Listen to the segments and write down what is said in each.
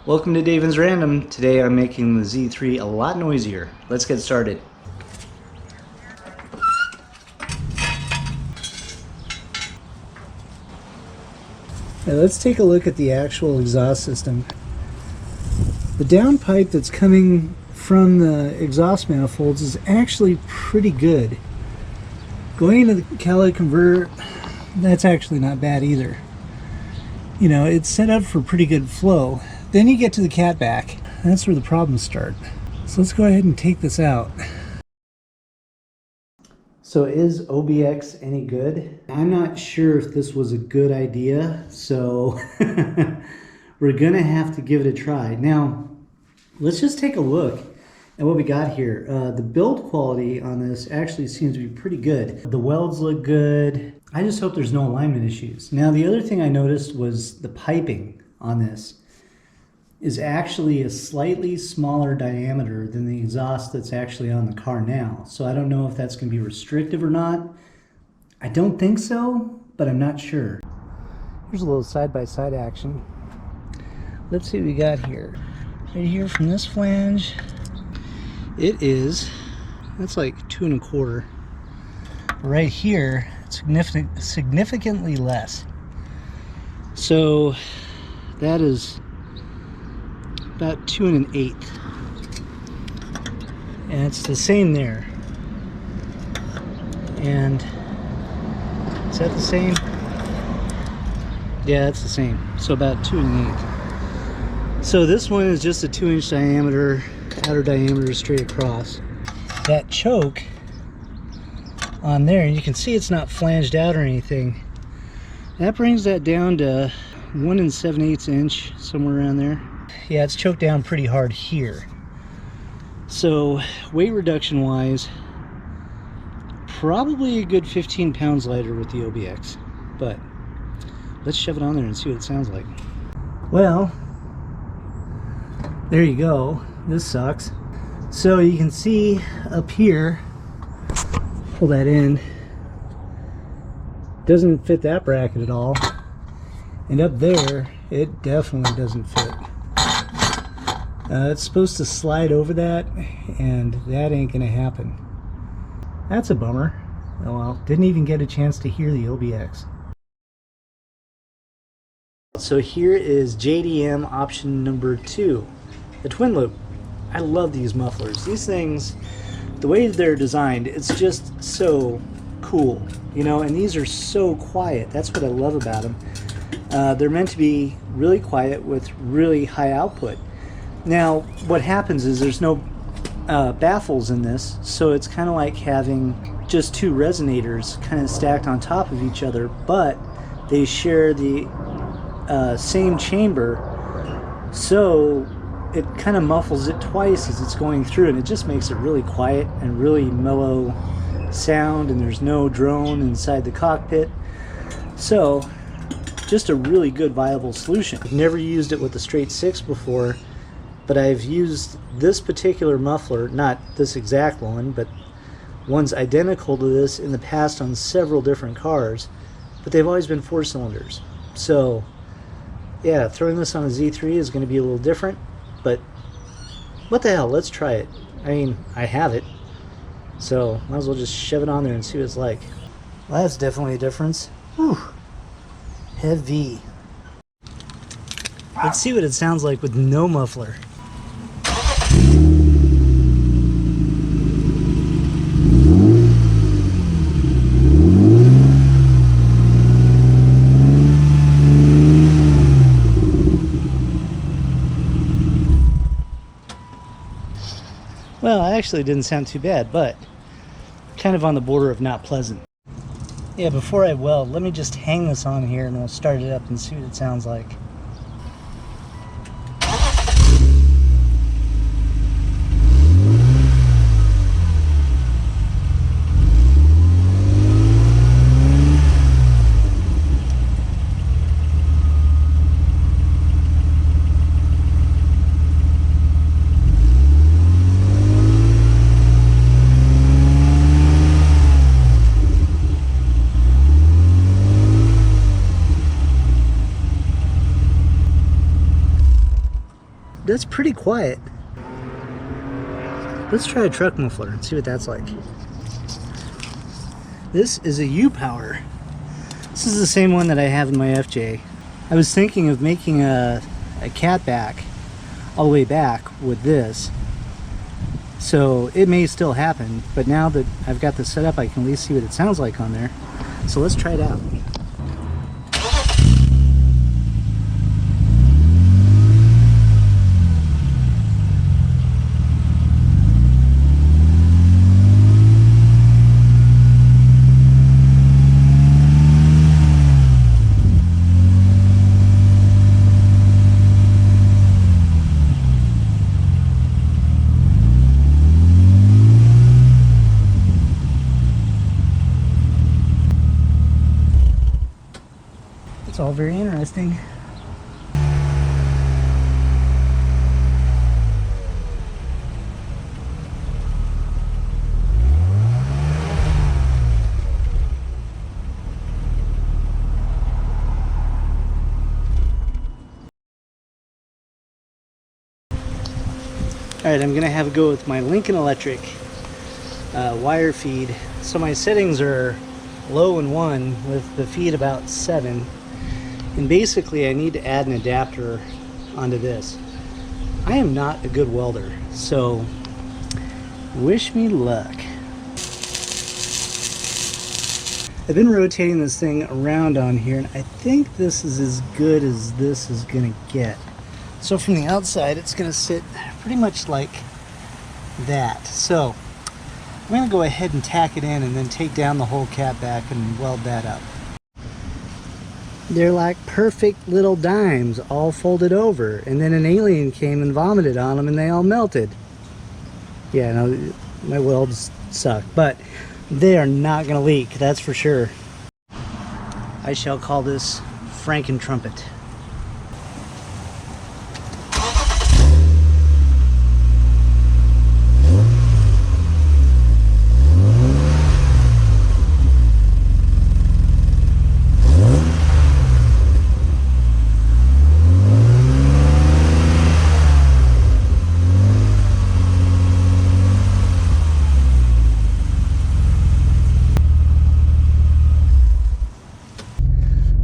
Welcome to Davin's Random. Today I'm making the Z3 a lot noisier. Let's get started. Now let's take a look at the actual exhaust system. The downpipe that's coming from the exhaust manifolds is actually pretty good. Going into the catalytic converter, that's actually not bad either. You know, it's set up for pretty good flow. Then you get to the catback. That's where the problems start. So let's go ahead and take this out. So is ODX any good? I'm not sure if this was a good idea, so we're gonna have to give it a try. Now, let's just take a look at what we got here. The build quality on this actually seems to be pretty good. The welds look good. I just hope there's no alignment issues. Now, the other thing I noticed was the piping on this is actually a slightly smaller diameter than the exhaust that's actually on the car now. So I don't know if that's going to be restrictive or not. I don't think so, but I'm not sure. Here's a little side-by-side action. Let's see what we got here. Right here from this flange, that's like 2 1/4. Right here, it's significantly less. So that is about 2 1/8, and it's the same there. And is that the same? Yeah, it's the same. So about 2 1/8. So this one is just a 2-inch diameter, outer diameter straight across. That choke on there, and you can see it's not flanged out or anything. That brings that down to 1 7/8 inch, somewhere around there. Yeah, it's choked down pretty hard here. So weight reduction wise, probably a good 15 pounds lighter with the ODX, but let's shove it on there and see what it sounds like. Well, there you go. This sucks. So you can see up here, pull that in, doesn't fit that bracket at all, and up there it definitely doesn't fit. It's supposed to slide over that, and that ain't gonna happen. That's a bummer. Oh well, didn't even get a chance to hear the ODX. So here is JDM option number 2, the twin loop. I love these mufflers. These things, the way they're designed, it's just so cool, you know, and these are so quiet. That's what I love about them. They're meant to be really quiet with really high output. Now, what happens is there's no baffles in this, so it's kind of like having just 2 resonators kind of stacked on top of each other, but they share the same chamber, so it kind of muffles it twice as it's going through, and it just makes it really quiet and really mellow sound, and there's no drone inside the cockpit. So just a really good viable solution. I've never used it with the straight 6 before, but I've used this particular muffler, not this exact one, but ones identical to this in the past on several different cars, but they've always been 4 cylinders. So yeah, throwing this on a Z3 is going to be a little different, but what the hell, let's try it. I mean, I have it, so might as well just shove it on there and see what it's like. Well, that's definitely a difference. Whew. Heavy. Let's see what it sounds like with no muffler. Well, it actually didn't sound too bad, but kind of on the border of not pleasant. Yeah, before I weld, let me just hang this on here and we'll start it up and see what it sounds like. that's pretty quiet. Let's try a truck muffler and see what that's like. This is a U-Power. This is the same one that I have in my FJ. I was thinking of making a catback all the way back with this. So it may still happen, but now that I've got this set up, I can at least see what it sounds like on there. So let's try it out. It's all very interesting. Alright, I'm gonna have a go with my Lincoln Electric wire feed. So my settings are low and 1 with the feed about 7. And basically I need to add an adapter onto this. I am not a good welder, so wish me luck. I've been rotating this thing around on here, and I think this is as good as this is gonna get. So from the outside it's gonna sit pretty much like that. So I'm gonna go ahead and tack it in and then take down the whole catback and weld that up. They're like perfect little dimes all folded over, and then an alien came and vomited on them and they all melted. Yeah, no, my welds suck, but they are not gonna leak, that's for sure. I shall call this Franken Trumpet.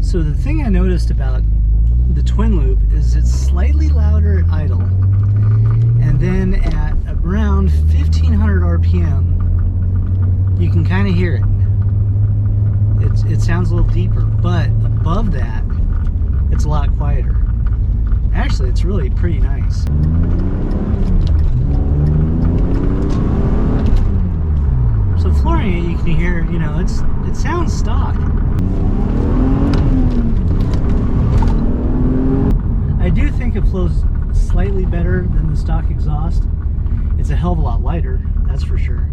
So the thing I noticed about the twin loop is it's slightly louder at idle, and then at around 1500 RPM you can kind of hear it. It sounds a little deeper, but above that it's a lot quieter. Actually, it's really pretty nice. So flooring it, you can hear, you know, it sounds stock. I do think it flows slightly better than the stock exhaust. It's a hell of a lot lighter, that's for sure.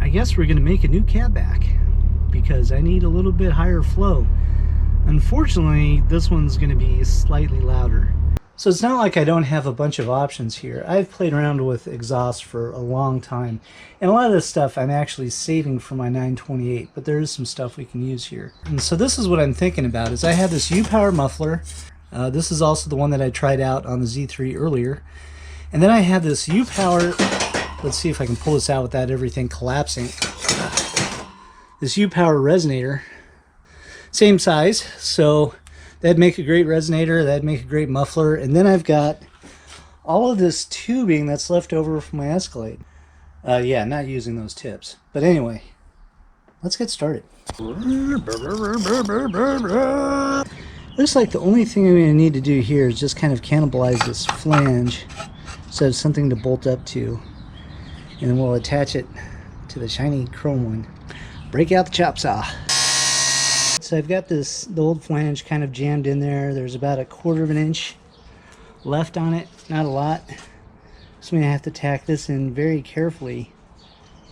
I guess we're gonna make a new catback because I need a little bit higher flow. Unfortunately, this one's gonna be slightly louder. So it's not like I don't have a bunch of options here. I've played around with exhaust for a long time, and a lot of this stuff I'm actually saving for my 928, but there is some stuff we can use here. And so this is what I'm thinking about, is I have this U-Power muffler. This is also the one that I tried out on the Z3 earlier. And then I have this U-Power, let's see if I can pull this out without everything collapsing. This U-Power resonator, same size, so that'd make a great resonator, that'd make a great muffler. And then I've got all of this tubing that's left over from my Escalade. Yeah, not using those tips. But anyway, let's get started. Looks like the only thing I'm going to need to do here is just kind of cannibalize this flange so it's something to bolt up to. And then we'll attach it to the shiny chrome one. Break out the chop saw. So I've got the old flange kind of jammed in there. There's about 1/4 of an inch left on it, not a lot. So I'm gonna have to tack this in very carefully.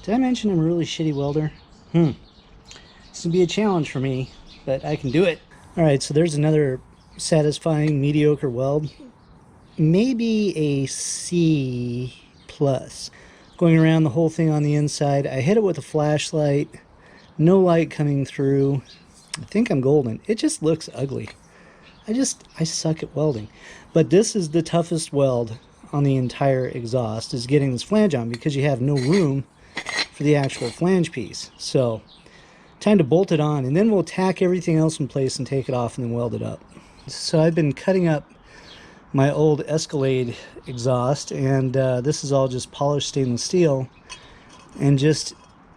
Did I mention I'm a really shitty welder? This will be a challenge for me, but I can do it. All right, so there's another satisfying mediocre weld. Maybe a C+. Going around the whole thing on the inside. I hit it with a flashlight. No light coming through. I think I'm golden. It just looks ugly. I suck at welding. But this is the toughest weld on the entire exhaust, is getting this flange on, because you have no room for the actual flange piece. So time to bolt it on, and then we'll tack everything else in place and take it off and then weld it up. So I've been cutting up my old Escalade exhaust, and this is all just polished stainless steel, and just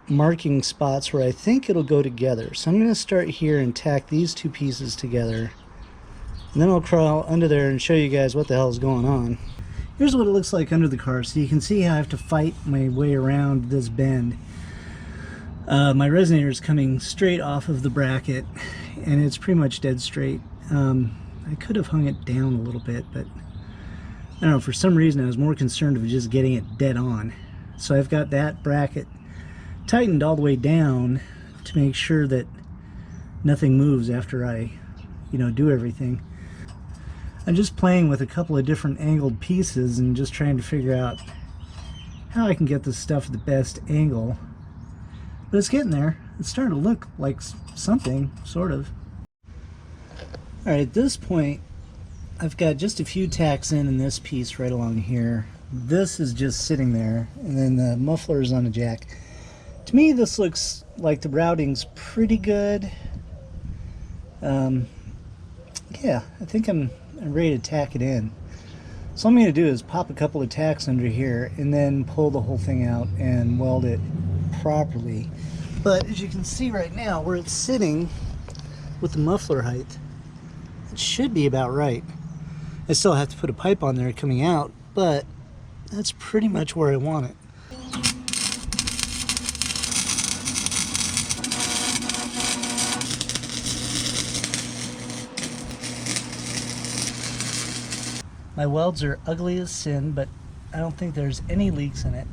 marking spots where I think it'll go together. So I'm going to start here and tack these two pieces together, and then I'll crawl under there and show you guys what the hell is going on. Here's what it looks like under the car. So you can see how I have to fight my way around this bend. My resonator is coming straight off of the bracket, and it's pretty much dead straight. I could have hung it down a little bit, but I don't know, for some reason I was more concerned with just getting it dead on. So I've got that bracket tightened all the way down to make sure that nothing moves after I, do everything. I'm just playing with a couple of different angled pieces and just trying to figure out how I can get this stuff at the best angle. But it's getting there. It's starting to look like something, sort of. Alright, at this point, I've got just a few tacks in this piece right along here. This is just sitting there, and then the muffler is on a jack. To me, this looks like the routing's pretty good. Yeah, I think I'm ready to tack it in. So what I'm going to do is pop a couple of tacks under here and then pull the whole thing out and weld it properly. But as you can see right now, where it's sitting with the muffler height, it should be about right. I still have to put a pipe on there coming out, but that's pretty much where I want it. My welds are ugly as sin, but I don't think there's any leaks in it.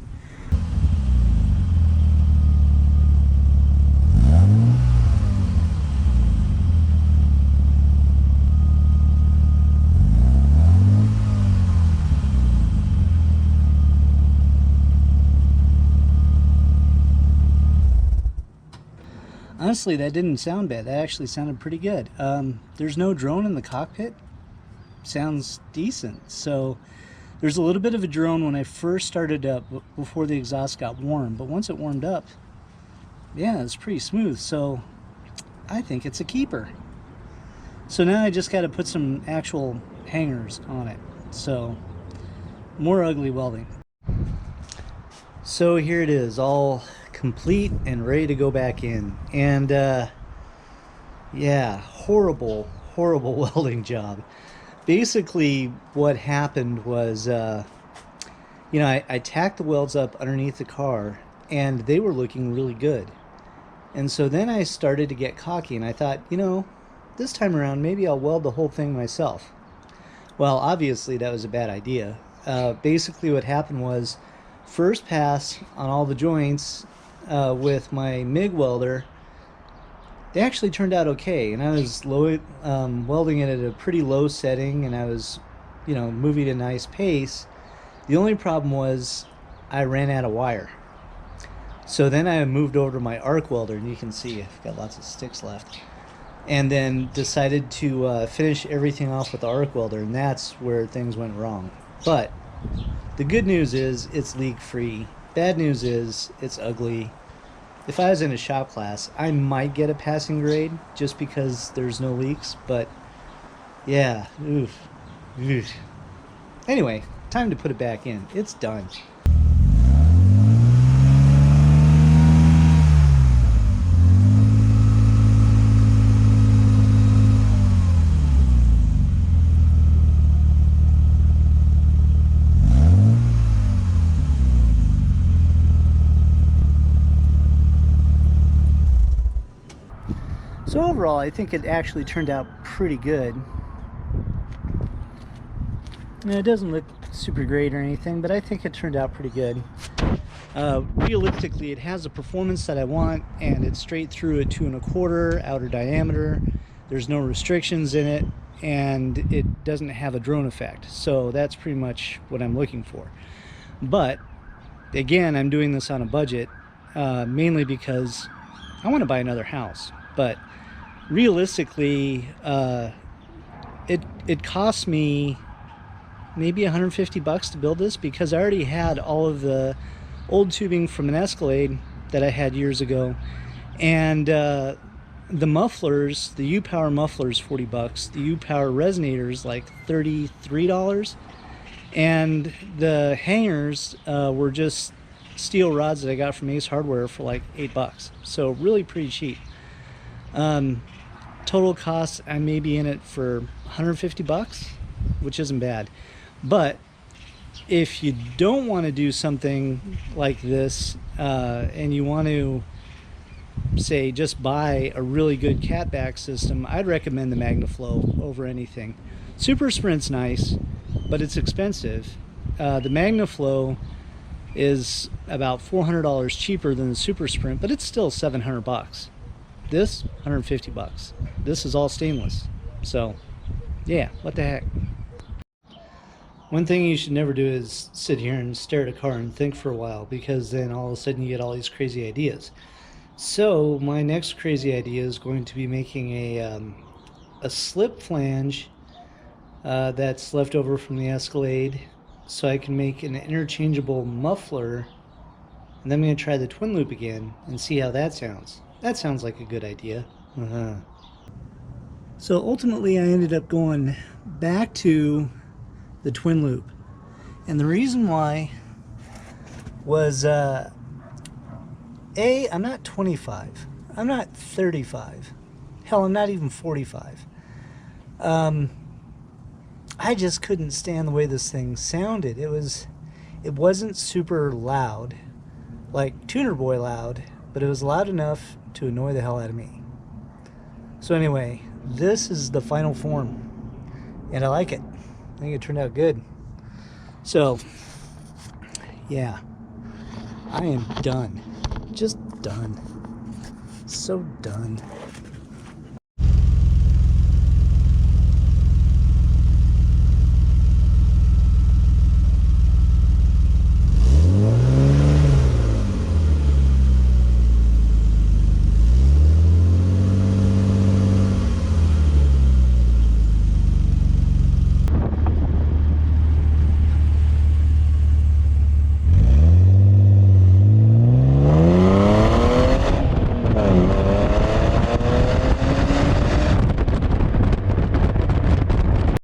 Honestly, that didn't sound bad. That actually sounded pretty good. There's no drone in the cockpit. Sounds decent. So there's a little bit of a drone when I first started up before the exhaust got warm, but once it warmed up, yeah, it's pretty smooth. So I think it's a keeper. So now I just got to put some actual hangers on it. So more ugly welding. So here it is, all complete and ready to go back in. And yeah, horrible welding job. Basically what happened was, I tacked the welds up underneath the car, and they were looking really good. And so then I started to get cocky, and I thought, this time around maybe I'll weld the whole thing myself. Well, obviously that was a bad idea. Basically what happened was, first pass on all the joints with my MIG welder, they actually turned out okay, and I was welding it at a pretty low setting, and I was, moving at a nice pace. The only problem was I ran out of wire. So then I moved over to my arc welder, and you can see I've got lots of sticks left, and then decided to finish everything off with the arc welder, and that's where things went wrong. But the good news is it's leak free. Bad news is it's ugly. If I was in a shop class, I might get a passing grade just because there's no leaks, but yeah, oof. Anyway, time to put it back in. It's done. So overall, I think it actually turned out pretty good. It doesn't look super great or anything, but I think it turned out pretty good. Realistically, it has the performance that I want, and it's straight through a 2 1/4 outer diameter. There's no restrictions in it, and it doesn't have a drone effect. So that's pretty much what I'm looking for. But again, I'm doing this on a budget, mainly because I want to buy another house. But realistically, it cost me maybe 150 bucks to build this, because I already had all of the old tubing from an Escalade that I had years ago, and the mufflers, the U-Power mufflers, 40 bucks, the U-Power resonators like $33, and the hangers were just steel rods that I got from Ace Hardware for like 8 bucks, so really pretty cheap. Total cost, I may be in it for 150 bucks, which isn't bad. But if you don't want to do something like this, and you want to, say, just buy a really good catback system, I'd recommend the MagnaFlow over anything. Super Sprint's nice, but it's expensive. The MagnaFlow is about $400 cheaper than the Super Sprint, but it's still 700 bucks. This, 150 bucks. This is all stainless. So, yeah, what the heck. One thing you should never do is sit here and stare at a car and think for a while, because then all of a sudden you get all these crazy ideas. So my next crazy idea is going to be making a slip flange that's left over from the Escalade, so I can make an interchangeable muffler, and then I'm going to try the twin loop again and see how that sounds. That sounds like a good idea. So ultimately I ended up going back to the twin loop, and the reason why was I'm not 25, I'm not 35, hell, I'm not even 45. I just couldn't stand the way this thing sounded. It wasn't super loud, like Tuner Boy loud, but it was loud enough to annoy the hell out of me. So anyway, this is the final form, and I like it. I think it turned out good. So, yeah, I am done. Just done. So done.